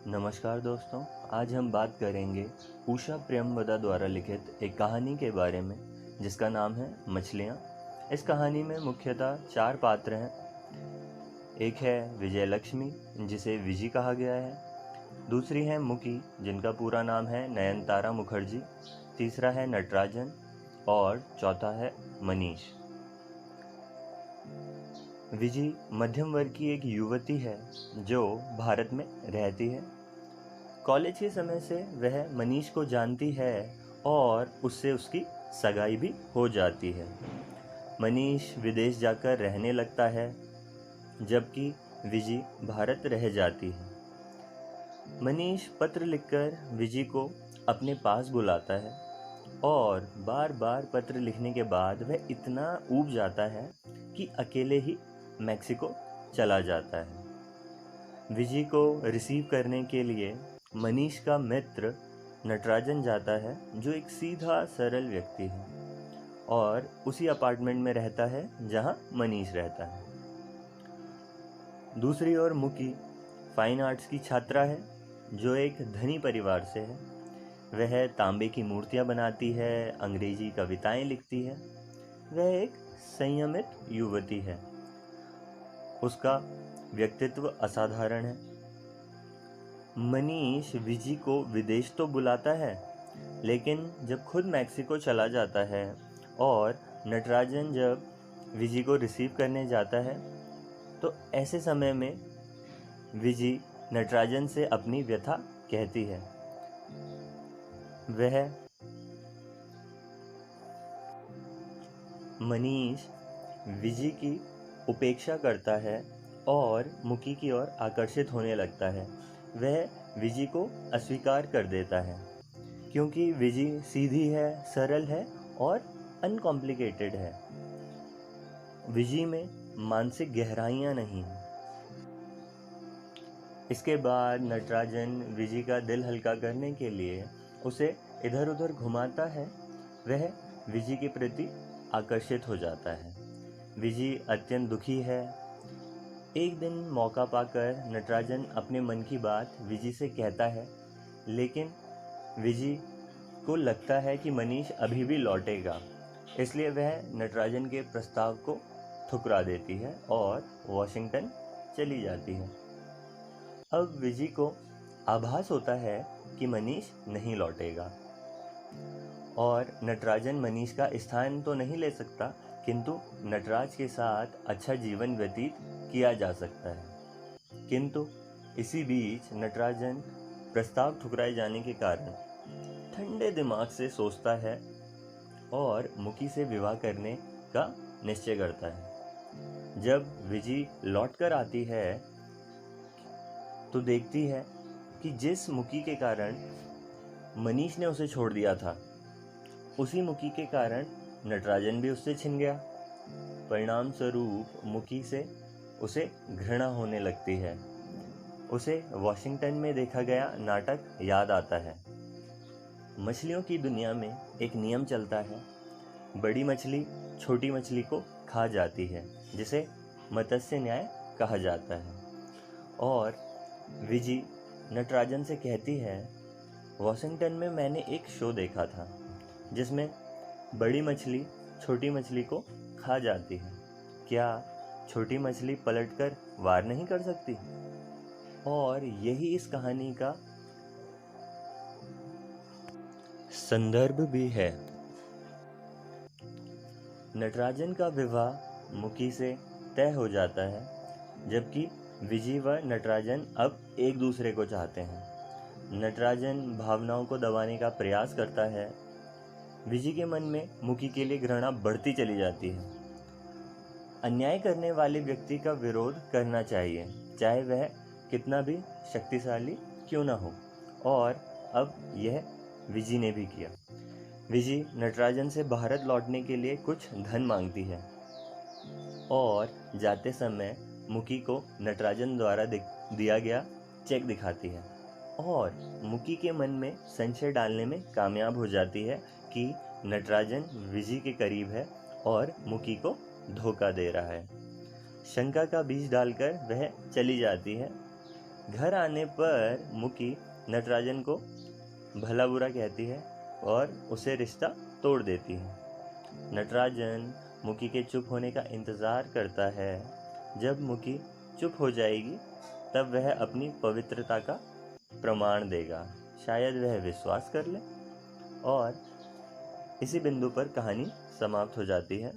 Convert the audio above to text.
नमस्कार दोस्तों। आज हम बात करेंगे उषा प्रेमवदा द्वारा लिखित एक कहानी के बारे में जिसका नाम है मछलियाँ। इस कहानी में मुख्यतः 4 पात्र हैं। एक है विजय लक्ष्मी जिसे विजी कहा गया है, दूसरी है मुकी जिनका पूरा नाम है नयनतारा मुखर्जी, तीसरा है नटराजन और चौथा है मनीष। विजी मध्यम वर्ग की एक युवती है जो भारत में रहती है। कॉलेज के समय से वह मनीष को जानती है और उससे उसकी सगाई भी हो जाती है। मनीष विदेश जाकर रहने लगता है जबकि विजी भारत रह जाती है। मनीष पत्र लिखकर विजी को अपने पास बुलाता है और बार बार पत्र लिखने के बाद वह इतना ऊब जाता है कि अकेले ही मैक्सिको चला जाता है। विजी को रिसीव करने के लिए मनीष का मित्र नटराजन जाता है जो एक सीधा सरल व्यक्ति है और उसी अपार्टमेंट में रहता है जहां मनीष रहता है। दूसरी ओर मुकी फाइन आर्ट्स की छात्रा है जो एक धनी परिवार से है। वह तांबे की मूर्तियां बनाती है, अंग्रेजी कविताएं लिखती है। वह एक संयमित युवती है। उसका व्यक्तित्व असाधारण है। मनीष विजी को विदेश तो बुलाता है लेकिन जब खुद मैक्सिको चला जाता है और नटराजन जब विजी को रिसीव करने जाता है तो ऐसे समय में विजी नटराजन से अपनी व्यथा कहती है। वह मनीष विजी की उपेक्षा करता है और मुकी की ओर आकर्षित होने लगता है। वह विजी को अस्वीकार कर देता है क्योंकि विजी सीधी है, सरल है और अनकॉम्प्लिकेटेड है। विजी में मानसिक गहराइयाँ नहीं हैं। इसके बाद नटराजन विजी का दिल हल्का करने के लिए उसे इधर उधर घुमाता है। वह विजी के प्रति आकर्षित हो जाता है। विजी अत्यंत दुखी है। एक दिन मौका पाकर नटराजन अपने मन की बात विजी से कहता है, लेकिन विजी को लगता है कि मनीष अभी भी लौटेगा, इसलिए वह नटराजन के प्रस्ताव को ठुकरा देती है और वॉशिंगटन चली जाती है। अब विजी को आभास होता है कि मनीष नहीं लौटेगा और नटराजन मनीष का स्थान तो नहीं ले सकता, किंतु नटराज के साथ अच्छा जीवन व्यतीत किया जा सकता है। किंतु इसी बीच नटराजन प्रस्ताव ठुकराए जाने के कारण ठंडे दिमाग से सोचता है और मुकी से विवाह करने का निश्चय करता है। जब विजी लौटकर आती है तो देखती है कि जिस मुकी के कारण मनीष ने उसे छोड़ दिया था, उसी मुकी के कारण नटराजन भी उससे छिन गया। परिणाम स्वरूप मुकी से उसे घृणा होने लगती है। उसे वॉशिंगटन में देखा गया नाटक याद आता है। मछलियों की दुनिया में एक नियम चलता है, बड़ी मछली छोटी मछली को खा जाती है, जिसे मत्स्य न्याय कहा जाता है। और विजी नटराजन से कहती है, वॉशिंगटन में मैंने एक शो देखा था जिसमें बड़ी मछली छोटी मछली को खा जाती है। क्या छोटी मछली पलटकर वार नहीं कर सकती? और यही इस कहानी का संदर्भ भी है। नटराजन का विवाह मुकी से तय हो जाता है, जबकि विजी व नटराजन अब एक दूसरे को चाहते हैं। नटराजन भावनाओं को दबाने का प्रयास करता है। विजी के मन में मुकी के लिए घृणा बढ़ती चली जाती है। अन्याय करने वाले व्यक्ति का विरोध करना चाहिए, चाहे वह कितना भी शक्तिशाली क्यों ना हो, और अब यह विजी ने भी किया। विजी नटराजन से भारत लौटने के लिए कुछ धन मांगती है और जाते समय मुकी को नटराजन द्वारा दिया गया चेक दिखाती है और मुकी के मन में संशय डालने में कामयाब हो जाती है कि नटराजन विजी के करीब है और मुकी को धोखा दे रहा है। शंका का बीज डालकर वह चली जाती है घर आने पर मुकी नटराजन को भला बुरा कहती है और उसे रिश्ता तोड़ देती है। नटराजन मुकी के चुप होने का इंतज़ार करता है। जब मुकी चुप हो जाएगी तब वह अपनी पवित्रता का प्रमाण देगा। शायद वह विश्वास कर ले। और इसी बिंदु पर कहानी समाप्त हो जाती है।